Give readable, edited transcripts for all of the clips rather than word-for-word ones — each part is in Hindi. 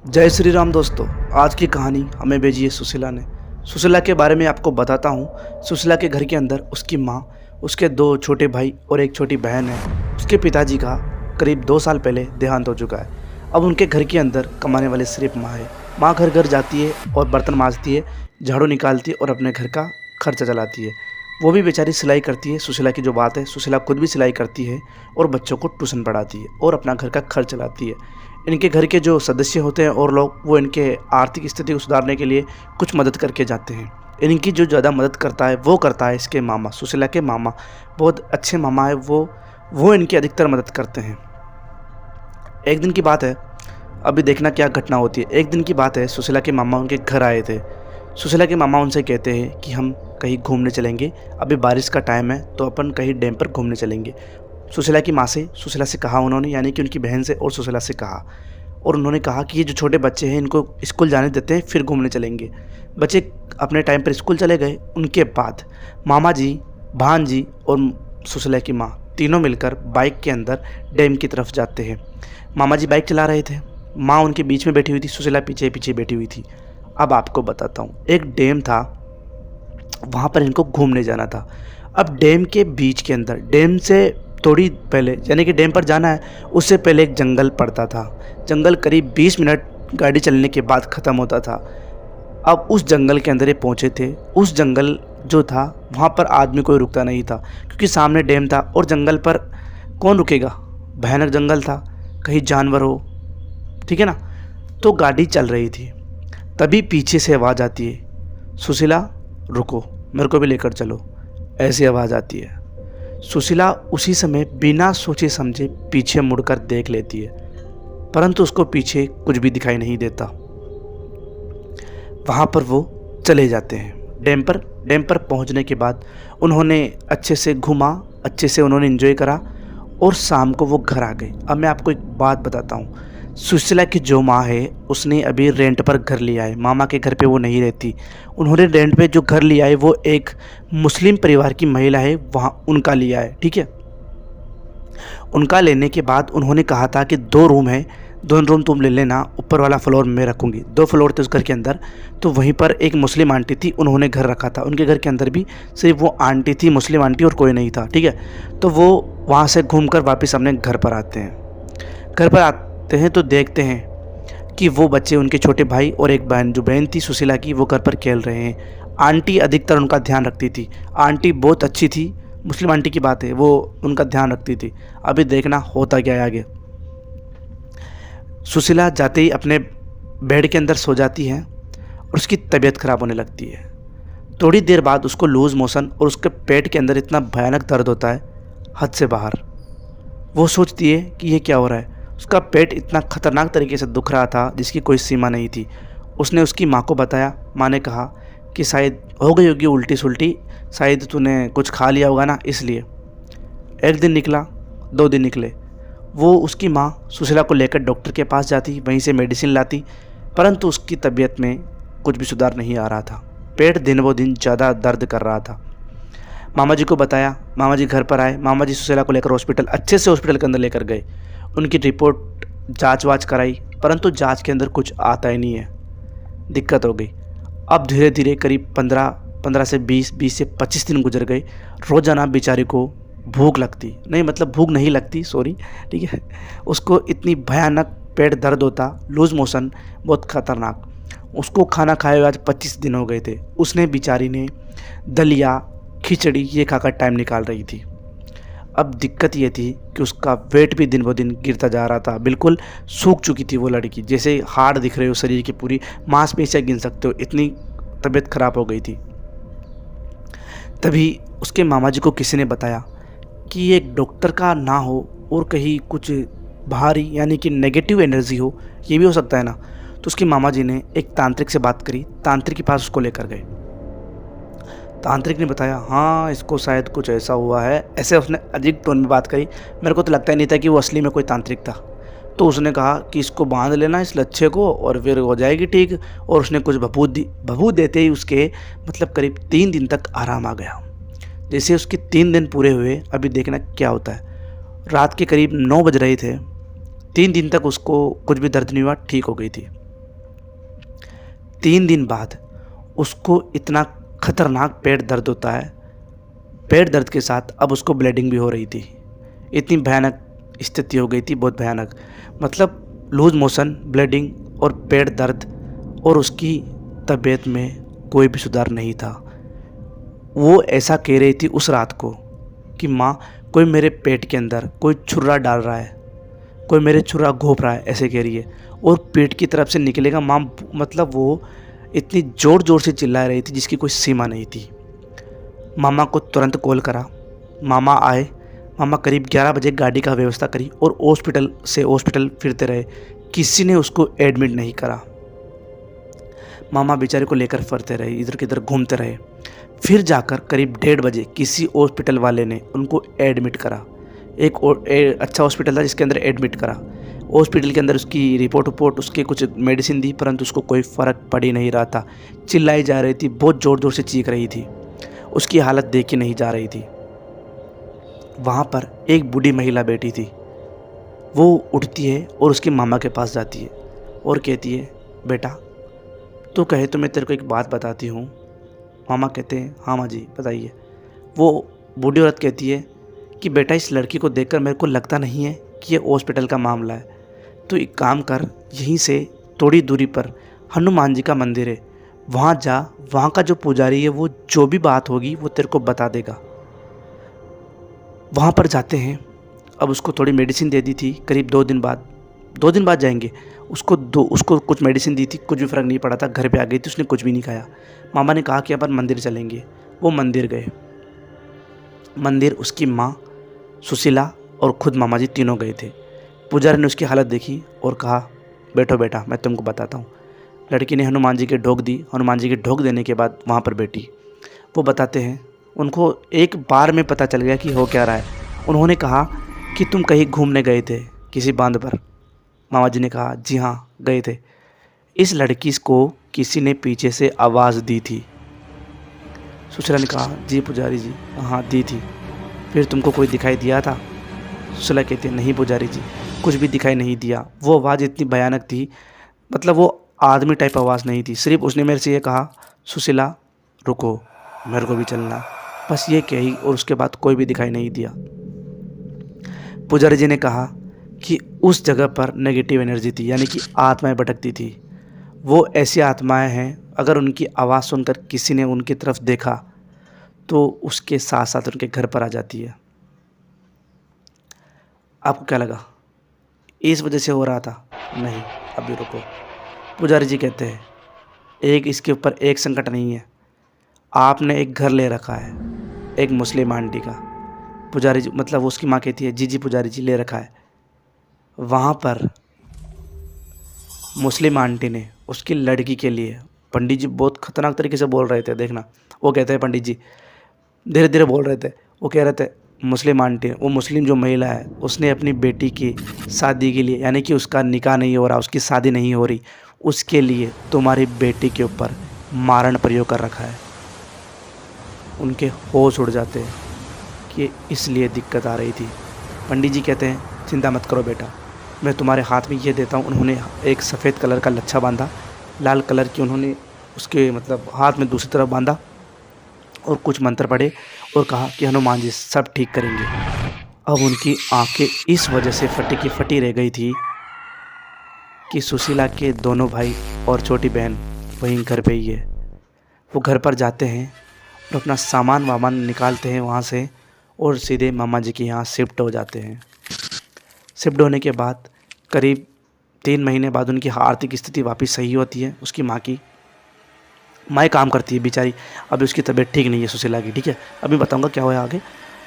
जय श्री राम दोस्तों। आज की कहानी हमें भेजी है सुशीला ने। सुशीला के बारे में आपको बताता हूँ। सुशीला के घर के अंदर उसकी माँ, उसके दो छोटे भाई और एक छोटी बहन है। उसके पिताजी का करीब 2 साल पहले देहांत हो चुका है। अब उनके घर के अंदर कमाने वाले सिर्फ माँ है। माँ घर घर जाती है और बर्तन मांजती है, झाड़ू निकालती है और अपने घर का खर्चा चलाती है। वो भी बेचारी सिलाई करती है। सुशीला की जो बात है, सुशीला खुद भी सिलाई करती है और बच्चों को ट्यूशन पढ़ाती है और अपना घर का खर्च चलाती है। इनके घर के जो सदस्य होते हैं और लोग, वो इनके आर्थिक स्थिति को सुधारने के लिए कुछ मदद करके जाते हैं। इनकी जो ज़्यादा मदद करता है वो करता है इसके मामा, सुशीला के मामा। बहुत अच्छे मामा है वो इनकी अधिकतर मदद करते हैं। एक दिन की बात है, अभी देखना क्या घटना होती है। एक दिन की बात है, सुशीला के मामा उनके घर आए थे। सुशीला के मामा उनसे कहते हैं कि हम कहीं घूमने चलेंगे, अभी बारिश का टाइम है तो अपन कहीं डैम पर घूमने चलेंगे। सुशीला की माँ से, सुशीला से कहा उन्होंने, यानी कि उनकी बहन से और सुशीला से कहा। और उन्होंने कहा कि ये जो छोटे बच्चे हैं इनको स्कूल जाने देते हैं, फिर घूमने चलेंगे। बच्चे अपने टाइम पर स्कूल चले गए। उनके बाद मामा जी, भांजी और सुशीला की माँ तीनों मिलकर बाइक के अंदर डैम की तरफ जाते हैं। मामा जी बाइक चला रहे थे, माँ उनके बीच में बैठी हुई थी, सुशीला पीछे पीछे बैठी हुई थी। अब आपको बताता हूँ, एक डैम था, वहाँ पर इनको घूमने जाना था। अब डैम के बीच के अंदर, डैम से थोड़ी पहले, यानी कि डैम पर जाना है उससे पहले एक जंगल पड़ता था। जंगल करीब 20 मिनट गाड़ी चलने के बाद ख़त्म होता था। अब उस जंगल के अंदर ये पहुँचे थे। उस जंगल जो था, वहाँ पर आदमी कोई रुकता नहीं था, क्योंकि सामने डैम था और जंगल पर कौन रुकेगा। भयानक जंगल था, कहीं जानवर हो, ठीक है ना। तो गाड़ी चल रही थी, तभी पीछे से आवाज़ आती है, सुशीला रुको, मेरे को भी लेकर चलो। ऐसी आवाज़ आती है। सुशीला उसी समय बिना सोचे समझे पीछे मुड़कर देख लेती है, परंतु उसको पीछे कुछ भी दिखाई नहीं देता। वहाँ पर वो चले जाते हैं डैम पर। डैम पर पहुँचने के बाद उन्होंने अच्छे से घूमा, अच्छे से उन्होंने एंजॉय करा और शाम को वो घर आ गए। अब मैं आपको एक बात बताता हूँ। सुशीला की जो माँ है, उसने अभी रेंट पर घर लिया है, मामा के घर पे वो नहीं रहती। उन्होंने रेंट पे जो घर लिया है वो एक मुस्लिम परिवार की महिला है, वहाँ उनका लिया है, ठीक है। उनका लेने के बाद उन्होंने कहा था कि 2 रूम है, 2 रूम तुम ले लेना, ऊपर वाला फ्लोर मैं रखूँगी। 2 फ्लोर थे उस घर के अंदर। तो वहीं पर एक मुस्लिम आंटी थी, उन्होंने घर रखा था। उनके घर के अंदर भी सिर्फ वो आंटी थी, मुस्लिम आंटी, और कोई नहीं था, ठीक है। तो वो वहाँ से घूमकर वापस अपने घर पर आते हैं। घर पर आते हैं तो देखते हैं कि वो बच्चे, उनके छोटे भाई और एक बहन, जो बहन थी सुशीला की, वो घर पर खेल रहे हैं। आंटी अधिकतर उनका ध्यान रखती थी। आंटी बहुत अच्छी थी, मुस्लिम आंटी की बात है, वो उनका ध्यान रखती थी। अभी देखना होता क्या है आगे। सुशीला जाते ही अपने बेड के अंदर सो जाती है और उसकी तबीयत ख़राब होने लगती है। थोड़ी देर बाद उसको लूज़ मोशन और उसके पेट के अंदर इतना भयानक दर्द होता है, हद से बाहर। वो सोचती है कि ये क्या हो रहा है। उसका पेट इतना ख़तरनाक तरीके से दुख रहा था जिसकी कोई सीमा नहीं थी। उसने उसकी माँ को बताया। माँ ने कहा कि शायद हो गई होगी उल्टी सुल्टी, शायद तूने कुछ खा लिया होगा ना, इसलिए। 1 दिन निकला, 2 दिन निकले। वो, उसकी माँ सुशीला को लेकर डॉक्टर के पास जाती, वहीं से मेडिसिन लाती, परंतु उसकी तबीयत में कुछ भी सुधार नहीं आ रहा था। पेट दिन ब दिन ज़्यादा दर्द कर रहा था। मामा जी को बताया, मामा जी घर पर आए। मामा जी सुशीला को लेकर हॉस्पिटल, अच्छे से हॉस्पिटल के अंदर लेकर गए। उनकी रिपोर्ट जांच वाच कराई, परंतु जांच के अंदर कुछ आता ही नहीं है। दिक्कत हो गई। अब धीरे धीरे करीब 15 से 20 से 25 दिन गुजर गए। रोज़ाना बेचारे को भूख लगती नहीं, मतलब भूख नहीं लगती, सॉरी, ठीक है। उसको इतनी भयानक पेट दर्द होता, लूज़ मोशन, बहुत ख़तरनाक। उसको खाना खाए हुए आज 25 दिन हो गए थे। उसने, बेचारी ने, दलिया, खिचड़ी ये खाकर टाइम निकाल रही थी। अब दिक्कत ये थी कि उसका वेट भी दिन ब दिन गिरता जा रहा था। बिल्कुल सूख चुकी थी वो लड़की, जैसे हाड़ दिख रहे हो शरीर की, पूरी मांसपेशियाँ गिन सकते हो, इतनी तबीयत ख़राब हो गई थी। तभी उसके मामा जी को किसी ने बताया कि ये एक डॉक्टर का ना हो और कहीं कुछ बाहरी, यानी कि नेगेटिव एनर्जी हो, ये भी हो सकता है ना। तो उसके मामा जी ने एक तांत्रिक से बात करी, तांत्रिक के पास उसको लेकर गए। तांत्रिक ने बताया, हाँ इसको शायद कुछ ऐसा हुआ है, ऐसे उसने अजीब टोन में बात करी। मेरे को तो लगता ही नहीं था कि वो असली में कोई तांत्रिक था। तो उसने कहा कि इसको बांध लेना इस लच्छे को और फिर हो जाएगी ठीक। और उसने कुछ भभूत दी। भभूत देते ही उसके मतलब करीब 3 दिन तक आराम आ गया। जैसे उसके 3 दिन पूरे हुए, अभी देखना क्या होता है। रात के करीब 9 बज रहे थे। 3 दिन तक उसको कुछ भी दर्द नहीं हुआ, ठीक हो गई थी। 3 दिन बाद उसको इतना खतरनाक पेट दर्द होता है, पेट दर्द के साथ अब उसको ब्लीडिंग भी हो रही थी। इतनी भयानक स्थिति हो गई थी, बहुत भयानक, मतलब लूज मोशन, ब्लीडिंग और पेट दर्द, और उसकी तबीयत में कोई भी सुधार नहीं था। वो ऐसा कह रही थी उस रात को कि माँ, कोई मेरे पेट के अंदर कोई छुरा डाल रहा है, कोई मेरे छुरा घोंप रहा है, ऐसे कह रही है, और पेट की तरफ से निकलेगा माँ। मतलब वो इतनी ज़ोर ज़ोर से चिल्ला रही थी जिसकी कोई सीमा नहीं थी। मामा को तुरंत कॉल करा, मामा आए। मामा करीब 11 बजे गाड़ी का व्यवस्था करी और हॉस्पिटल से हॉस्पिटल फिरते रहे, किसी ने उसको एडमिट नहीं करा। मामा बेचारे को लेकर फिरते रहे, इधर किधर घूमते रहे। फिर जाकर करीब 1:30 बजे किसी हॉस्पिटल वाले ने उनको एडमिट करा। एक अच्छा हॉस्पिटल था जिसके अंदर एडमिट करा। हॉस्पिटल के अंदर उसकी रिपोर्ट उसके कुछ मेडिसिन दी, परंतु उसको कोई फ़र्क पड़ ही नहीं रहा था। चिल्लाई जा रही थी, बहुत ज़ोर ज़ोर से चीख रही थी, उसकी हालत देखी नहीं जा रही थी। वहाँ पर एक बूढ़ी महिला बैठी थी। वो उठती है और उसके मामा के पास जाती है और कहती है, बेटा तू कहे तो मैं तेरे को एक बात बताती हूँ। मामा कहते हैं, हाँ माँ जी बताइए। वो बूढ़ी औरत कहती है कि बेटा, इस लड़की को देखकर मेरे को लगता नहीं है कि ये हॉस्पिटल का मामला है। तो एक काम कर, यहीं से थोड़ी दूरी पर हनुमान जी का मंदिर है, वहाँ जा, वहाँ का जो पुजारी है वो जो भी बात होगी वो तेरे को बता देगा। वहाँ पर जाते हैं। अब उसको थोड़ी मेडिसिन दे दी थी, करीब 2 दिन बाद जाएंगे। उसको कुछ मेडिसिन दी थी, कुछ भी फ़र्क नहीं पड़ा था। घर पे आ गई थी, उसने कुछ भी नहीं खाया। मामा ने कहा कि अपन मंदिर चलेंगे। वो मंदिर गए। मंदिर उसकी माँ, सुशीला और खुद मामा जी तीनों गए थे। पुजारी ने उसकी हालत देखी और कहा, बैठो बेटा, मैं तुमको बताता हूँ। लड़की ने हनुमान जी के ढोक दी। हनुमान जी के ढोक देने के बाद वहाँ पर बैठी। वो बताते हैं, उनको एक बार में पता चल गया कि हो क्या रहा है। उन्होंने कहा कि तुम कहीं घूमने गए थे किसी बांध पर। मामा जी ने कहा, जी हाँ गए थे। इस लड़की को किसी ने पीछे से आवाज़ दी थी। सुशीला ने कहा, जी पुजारी जी, हाँ दी थी। फिर तुमको कोई दिखाई दिया था? सुशीला कहती है, नहीं पुजारी जी, कुछ भी दिखाई नहीं दिया। वो आवाज़ इतनी भयानक थी, मतलब वो आदमी टाइप आवाज़ नहीं थी। सिर्फ उसने मेरे से ये कहा, सुशीला रुको, मेरे को भी चलना, बस ये कही, और उसके बाद कोई भी दिखाई नहीं दिया। पुजारी जी ने कहा कि उस जगह पर नेगेटिव एनर्जी थी, यानी कि आत्माएं भटकती थी। वो ऐसी आत्माएं हैं, अगर उनकी आवाज़ सुनकर किसी ने उनकी तरफ देखा तो उसके साथ साथ उनके घर पर आ जाती है। आपको क्या लगा, इस वजह से हो रहा था? नहीं, अभी रुको। पुजारी जी कहते हैं, एक इसके ऊपर एक संकट नहीं है। आपने एक घर ले रखा है, एक मुस्लिम आंटी का। पुजारी जी, मतलब उसकी माँ कहती है, जी जी पुजारी जी ले रखा है। वहाँ पर मुस्लिम आंटी ने उसकी लड़की के लिए, पंडित जी बहुत ख़तरनाक तरीके से बोल रहे थे, देखना। वो कहते हैं, पंडित जी धीरे धीरे बोल रहे थे। वो कह रहे थे, मुस्लिम आंटी, वो मुस्लिम जो महिला है, उसने अपनी बेटी की शादी के लिए, यानी कि उसका निकाह नहीं हो रहा, उसकी शादी नहीं हो रही, उसके लिए तुम्हारी बेटी के ऊपर मारण प्रयोग कर रखा है। उनके होश उड़ जाते हैं कि इसलिए दिक्कत आ रही थी। पंडित जी कहते हैं, चिंता मत करो बेटा, मैं तुम्हारे हाथ में ये देता हूँ। उन्होंने एक सफ़ेद कलर का लच्छा बांधा, लाल कलर की उन्होंने उसके मतलब हाथ में दूसरी तरफ बांधा और कुछ मंत्र पढ़े और कहा कि हनुमान जी सब ठीक करेंगे। अब उनकी आंखें इस वजह से फटी की फटी रह गई थी कि सुशीला के दोनों भाई और छोटी बहन वहीं घर पे ही है। वो घर पर जाते हैं और अपना सामान वामान निकालते हैं वहाँ से और सीधे मामा जी के यहाँ शिफ्ट हो जाते हैं। शिफ्ट होने के बाद करीब 3 महीने बाद उनकी आर्थिक स्थिति वापस सही होती है। उसकी माँ की माँ काम करती है बेचारी, अभी उसकी तबीयत ठीक नहीं है सुशीला की, ठीक है। अभी बताऊंगा क्या हुआ आगे।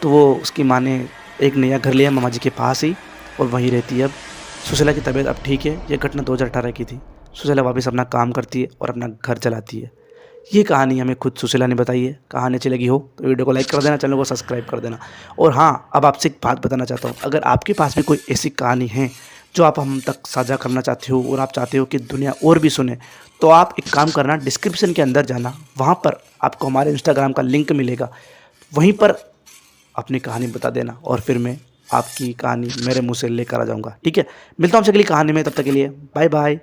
तो वो उसकी माँ ने एक नया घर लिया मामा जी के पास ही और वहीं रहती है। अब सुशीला की तबीयत अब ठीक है। ये घटना 2018 की थी। सुशीला वापस अपना काम करती है और अपना घर चलाती है। ये कहानी हमें खुद सुशीला ने बताई है। कहानी अच्छी लगी हो तो वीडियो को लाइक कर देना, चैनल को सब्सक्राइब कर देना। और हाँ, अब आपसे एक बात बताना चाहता हूँ, अगर आपके पास भी कोई ऐसी कहानी है जो आप हम तक साझा करना चाहते हो और आप चाहते हो कि दुनिया और भी सुने, तो आप एक काम करना, डिस्क्रिप्शन के अंदर जाना, वहाँ पर आपको हमारे इंस्टाग्राम का लिंक मिलेगा, वहीं पर अपनी कहानी बता देना और फिर मैं आपकी कहानी मेरे मुँह से लेकर आ जाऊँगा, ठीक है। मिलता हूँ आपसे अगली कहानी में, तब तक के लिए बाय बाय।